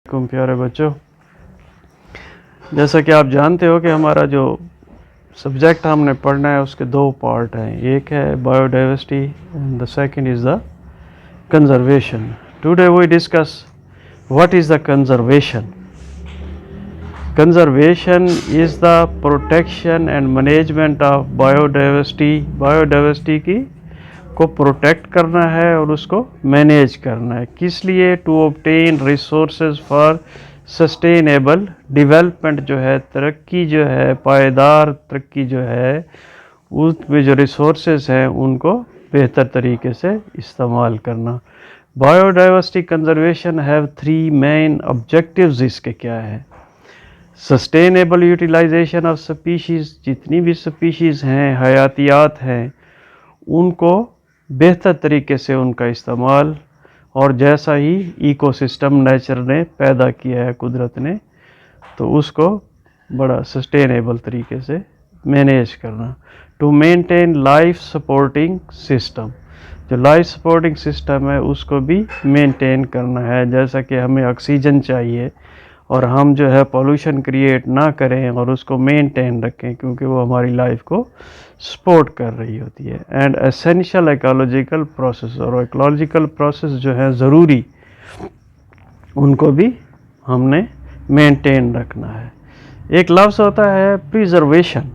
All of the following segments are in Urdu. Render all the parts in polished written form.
پیارے بچوں، جیسا کہ آپ جانتے ہو کہ ہمارا جو سبجیکٹ ہم نے پڑھنا ہے اس کے دو پارٹ ہیں. ایک ہے biodiversity and the second is the conservation. Today we discuss what is the conservation. Conservation is the protection and management of biodiversity. Biodiversity کی کو پروٹیکٹ کرنا ہے اور اس کو مینیج کرنا ہے. کس لیے؟ To obtain resources for sustainable development. جو ہے ترقی، جو ہے پائیدار ترقی جو ہے، اس میں جو ریسورسز ہیں ان کو بہتر طریقے سے استعمال کرنا. Biodiversity conservation have 3 main objectives. اس کے کیا ہے؟ Sustainable utilization of species. جتنی بھی سپیشیز ہیں، حیاتیات ہیں، ان کو بہتر طریقے سے ان کا استعمال، اور جیسا ہی ایکو سسٹم نیچر نے پیدا کیا ہے، قدرت نے، تو اس کو بڑا سسٹینیبل طریقے سے مینیج کرنا. To maintain life supporting system. جو لائف سپورٹنگ سسٹم ہے اس کو بھی مینٹین کرنا ہے. جیسا کہ ہمیں آکسیجن چاہیے اور ہم جو ہے پولوشن کریٹ نہ کریں اور اس کو مینٹین رکھیں، کیونکہ وہ ہماری لائف کو سپورٹ کر رہی ہوتی ہے. And essential ecological process. اور ایکالوجیکل پروسیس جو ہے ضروری، ان کو بھی ہم نے مینٹین رکھنا ہے. ایک لفظ ہوتا ہے پریزرویشن.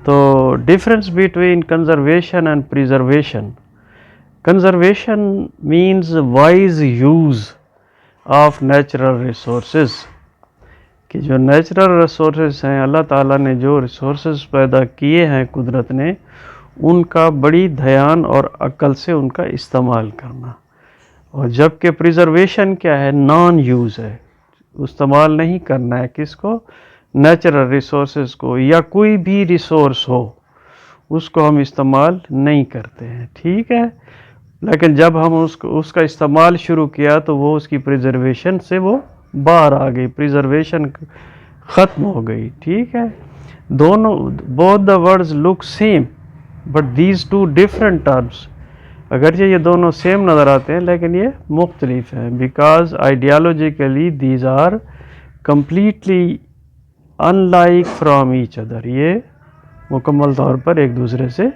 تو difference between conservation and preservation. Conservation means wise use of natural resources. کہ جو نیچرل ریسورسز ہیں، اللہ تعالیٰ نے جو ریسورسز پیدا کیے ہیں قدرت نے، ان کا بڑی دھیان اور عقل سے ان کا استعمال کرنا. اور جبکہ پریزرویشن کیا ہے؟ نان یوز ہے. استعمال نہیں کرنا ہے. کس کو؟ نیچرل ریسورسز کو، یا کوئی بھی ریسورس ہو اس کو ہم استعمال نہیں کرتے ہیں. ٹھیک ہے. لیکن جب ہم اس کا استعمال شروع کیا تو وہ اس کی پریزرویشن سے وہ باہر آ گئی، پریزرویشن ختم ہو گئی. ٹھیک ہے. دونوں both the words look same but these two different terms. اگرچہ یہ دونوں سیم نظر آتے ہیں لیکن یہ مختلف ہیں. because ideologically these are completely unlike from each other. یہ مکمل طور پر ایک دوسرے سے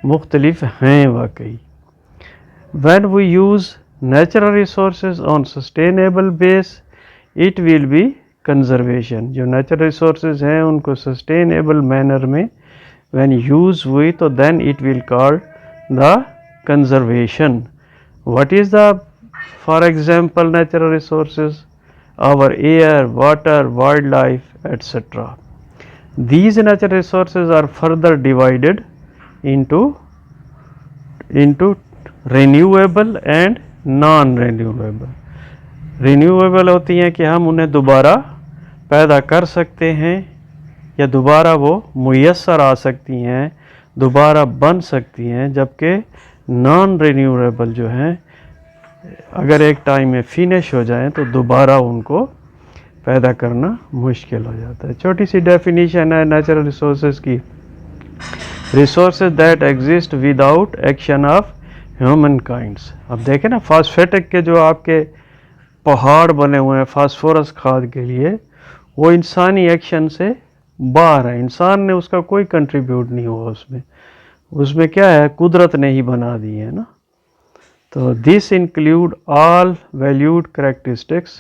مختلف ہیں واقعی. When we use natural resources on sustainable base, it will be conservation. جو natural resources ہیں ان کو sustainable manner میں when use ہوئی تو then it will call the conservation. What is the, for example, natural resources? Our air, water, wildlife, etc. These natural resources are further divided into renewable and non renewable. Renewable ہوتی ہیں کہ ہم انہیں دوبارہ پیدا کر سکتے ہیں یا دوبارہ وہ میسر آ سکتی ہیں، دوبارہ بن سکتی ہیں. جبکہ نان رینیویبل جو ہیں اگر ایک ٹائم میں فنش ہو جائیں تو دوبارہ ان کو پیدا کرنا مشکل ہو جاتا ہے. چھوٹی سی ڈیفینیشن ہے نیچرل ریسورسز کی. Resources that exist without action of human kinds. اب دیکھیں نا، فاسفیٹک کے جو آپ کے پہاڑ بنے ہوئے ہیں فاسفورس کھاد کے لیے، وہ انسانی ایکشن سے باہر ہے. انسان نے اس کا کوئی کنٹریبیوٹ نہیں ہوا اس میں کیا ہے؟ قدرت نے ہی بنا دی ہے نا. تو دس انکلیوڈ آل ویلیوڈ کریکٹرسٹکس.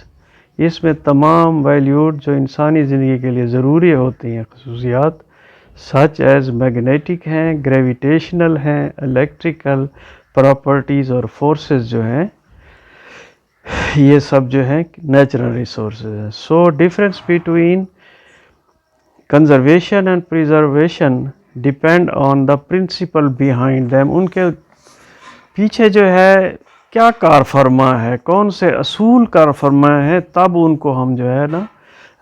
اس میں تمام ویلیوڈ جو انسانی زندگی کے لیے ضروری ہوتی ہیں خصوصیات، سچ ایز میگنیٹک ہیں، گریویٹیشنل ہیں، الیکٹریکل پراپرٹیز اور فورسز جو ہیں، یہ سب جو ہیں نیچرل ریسورسز ہیں. So difference between conservation and preservation depend on the principle behind them. ان کے پیچھے جو ہے کیا کار فرما ہے، کون سے اصول کار فرما ہے، تب ان کو ہم جو ہے نا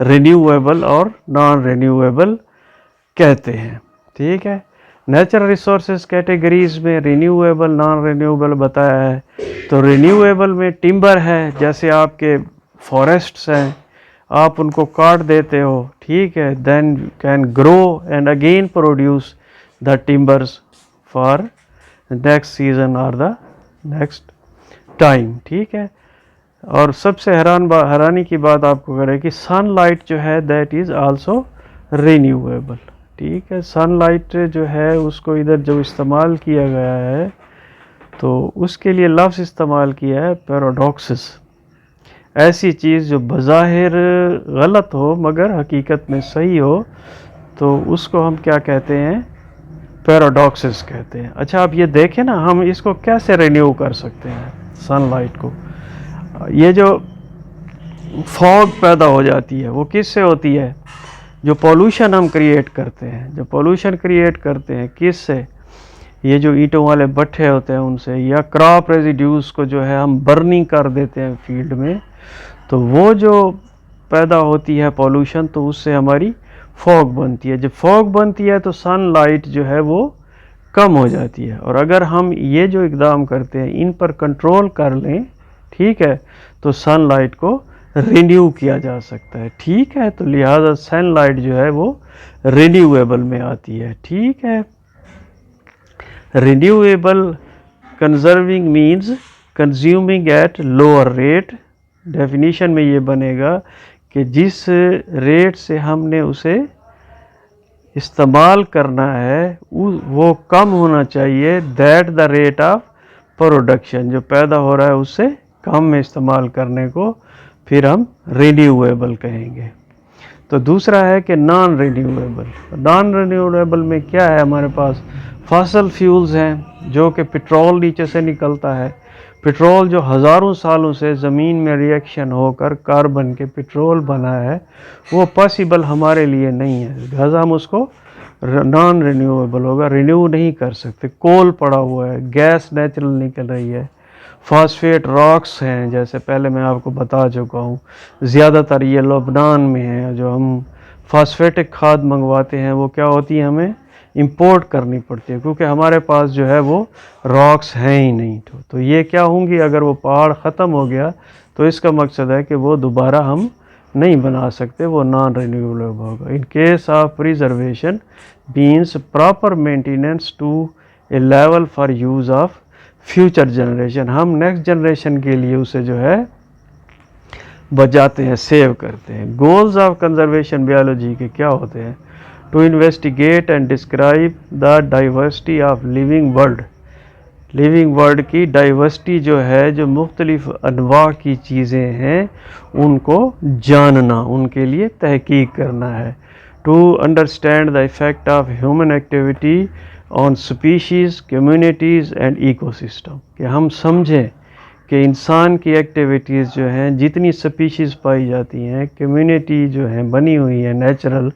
رینیویبل اور نان رینیویبل کہتے ہیں. ٹھیک ہے. نیچرل ریسورسز کیٹیگریز میں رینیویبل، نان رینیویبل بتایا ہے. تو رینیویبل میں ٹمبر ہے، جیسے آپ کے فارسٹس ہیں، آپ ان کو کاٹ دیتے ہو، ٹھیک ہے، then can grow and again produce the timbers for next season اور دا نیکسٹ ٹائم. ٹھیک ہے. اور سب سے حیرانی کی بات آپ کو کرے کہ سن لائٹ جو ہے دیٹ از آلسو رینیویبل. ٹھیک ہے، سن لائٹ جو ہے اس کو ادھر جو استعمال کیا گیا ہے تو اس کے لیے لفظ استعمال کیا ہے پیراڈاکسس. ایسی چیز جو بظاہر غلط ہو مگر حقیقت میں صحیح ہو تو اس کو ہم کیا کہتے ہیں؟ پیراڈاکسس کہتے ہیں. اچھا آپ یہ دیکھیں نا، ہم اس کو کیسے رینیو کر سکتے ہیں سن لائٹ کو؟ یہ جو فوگ پیدا ہو جاتی ہے وہ کس سے ہوتی ہے؟ جو پولوشن ہم کریٹ کرتے ہیں، جو پولوشن کریٹ کرتے ہیں کس سے؟ یہ جو اینٹوں والے بٹھے ہوتے ہیں ان سے، یا کراپ ریزیڈیوز کو جو ہے ہم برننگ کر دیتے ہیں فیلڈ میں، تو وہ جو پیدا ہوتی ہے پولوشن تو اس سے ہماری فوگ بنتی ہے. جب فوگ بنتی ہے تو سن لائٹ جو ہے وہ کم ہو جاتی ہے. اور اگر ہم یہ جو اقدام کرتے ہیں ان پر کنٹرول کر لیں، ٹھیک ہے، تو سن لائٹ کو رینیو کیا جا سکتا ہے. ٹھیک ہے، تو لہٰذا سن لائٹ جو ہے وہ رینیویبل میں آتی ہے. ٹھیک ہے، renewable conserving means consuming at lower rate. Definition میں یہ بنے گا کہ جس ریٹ سے ہم نے اسے استعمال کرنا ہے وہ کم ہونا چاہیے that the rate of production. جو پیدا ہو رہا ہے اس سے کم میں استعمال کرنے کو پھر ہم رینیویبل کہیں گے. تو دوسرا ہے کہ نان رینیویبل. نان رینیویبل میں کیا ہے؟ ہمارے پاس فاسل فیولز ہیں جو کہ پٹرول نیچے سے نکلتا ہے. پٹرول جو ہزاروں سالوں سے زمین میں ریئیکشن ہو کر کاربن کے پٹرول بنا ہے وہ پاسبل ہمارے لیے نہیں ہے، لہذا ہم اس کو نان رینیویبل ہوگا، رینیو نہیں کر سکتے. کول پڑا ہوا ہے، گیس نیچرل نکل رہی ہے، فاسفیٹ راکس ہیں جیسے پہلے میں آپ کو بتا چکا ہوں، زیادہ تر یہ لبنان میں ہے. جو ہم فاسفیٹک کھاد منگواتے ہیں وہ کیا ہوتی ہے؟ ہمیں امپورٹ کرنی پڑتی ہے کیونکہ ہمارے پاس جو ہے وہ راکس ہیں ہی نہیں. تو یہ کیا ہوں گی؟ اگر وہ پہاڑ ختم ہو گیا تو اس کا مقصد ہے کہ وہ دوبارہ ہم نہیں بنا سکتے، وہ نان رینیویبل ہوگا. In case of preservation means proper maintenance to a level for use of future generation. ہم نیکسٹ جنریشن کے لیے اسے جو ہے بچاتے ہیں، سیو کرتے ہیں. گولز آف کنزرویشن بایولوجی کے کیا ہوتے ہیں؟ To investigate and describe the diversity of living world. Living world کی ڈائیورسٹی جو ہے، جو مختلف انواع کی چیزیں ہیں ان کو جاننا، ان کے لیے تحقیق کرنا ہے. To understand the effect of human activity on species, communities and ecosystem. کہ ہم سمجھیں کہ انسان کی ایکٹیویٹیز جو ہیں، جتنی سپیشیز پائی جاتی ہیں، کمیونٹی جو ہیں بنی ہوئی ہیں نیچرل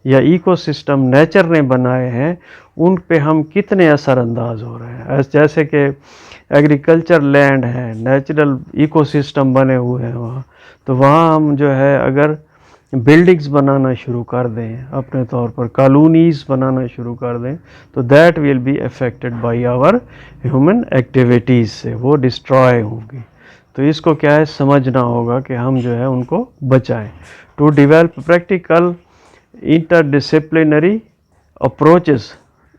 یا ایکو سسٹم نیچر نے بنائے ہیں، ان پہ ہم کتنے اثر انداز ہو رہے ہیں. جیسے کہ ایگریکلچر لینڈ ہے، نیچرل ایکو سسٹم بنے ہوئے ہیں وہاں، تو وہاں ہم جو ہے اگر بلڈنگز بنانا شروع کر دیں، اپنے طور پر کالونیز بنانا شروع کر دیں، تو that will be affected by our human activities سے وہ ڈسٹرائے ہوں گی. تو اس کو کیا ہے سمجھنا ہوگا کہ ہم جو ہے ان کو بچائیں. To develop practical interdisciplinary approaches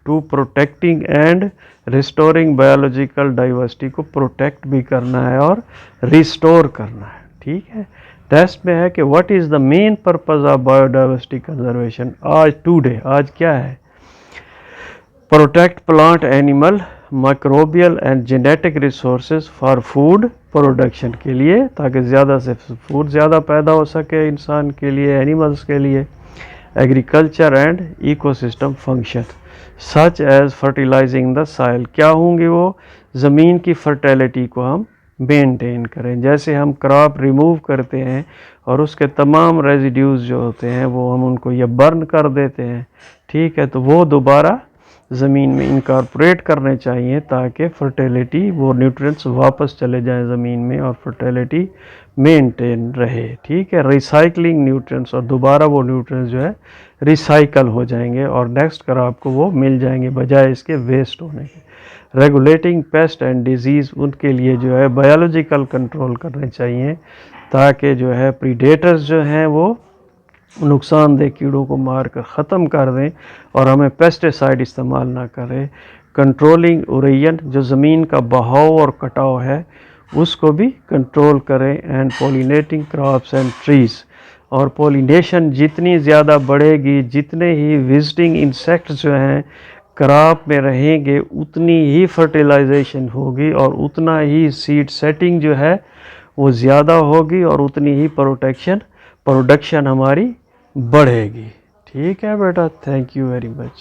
to protecting and restoring biological diversity. کو پروٹیکٹ بھی کرنا ہے اور ریسٹور کرنا ہے. ٹھیک ہے، ٹیسٹ میں ہے کہ what is the main purpose of biodiversity conservation. آج کیا ہے؟ protect plant, animal, microbial and genetic resources for food production کے لیے، تاکہ زیادہ سے فوڈ زیادہ پیدا ہو سکے انسان کے لیے، اینیملز کے لیے. Agriculture and ecosystem function such as fertilising the soil. کیا ہوں گے وہ؟ زمین کی فرٹیلیٹی کو ہم مینٹین کریں. جیسے ہم کراپ ریموو کرتے ہیں اور اس کے تمام ریزیڈیوز جو ہوتے ہیں وہ ہم ان کو یا برن کر دیتے ہیں، ٹھیک ہے، تو وہ دوبارہ زمین میں انکارپوریٹ کرنے چاہیے تاکہ فرٹیلیٹی، وہ نیوٹرینٹس واپس چلے جائیں زمین میں اور فرٹیلیٹی مینٹین رہے. ٹھیک ہے، ریسائکلنگ نیوٹرینٹس، اور دوبارہ وہ نیوٹرینٹس جو ہے ریسائیکل ہو جائیں گے اور نیکسٹ کراپ کو وہ مل جائیں گے بجائے اس کے ویسٹ ہونے کے. ریگولیٹنگ پیسٹ اینڈ ڈیزیز، ان کے لیے جو ہے بایولوجیکل کنٹرول کرنے چاہیے تاکہ جو ہے پریڈیٹرز جو ہیں وہ نقصان دہ کیڑوں کو مار کر ختم کر دیں اور ہمیں پیسٹیسائڈ استعمال نہ کریں. کنٹرولنگ اوریجن، جو زمین کا بہاؤ اور کٹاؤ ہے اس کو بھی کنٹرول کریں. اینڈ پولینیٹنگ کراپس اینڈ ٹریز، اور پولینیشن جتنی زیادہ بڑھے گی، جتنے ہی وزٹنگ انسیکٹس جو ہیں کراپ میں رہیں گے، اتنی ہی فرٹیلائزیشن ہوگی اور اتنا ہی سیڈ سیٹنگ جو ہے وہ زیادہ ہوگی اور اتنی ہی پروڈکشن ہماری بڑھے گی. ٹھیک ہے بیٹا، تھینک یو ویری مچ.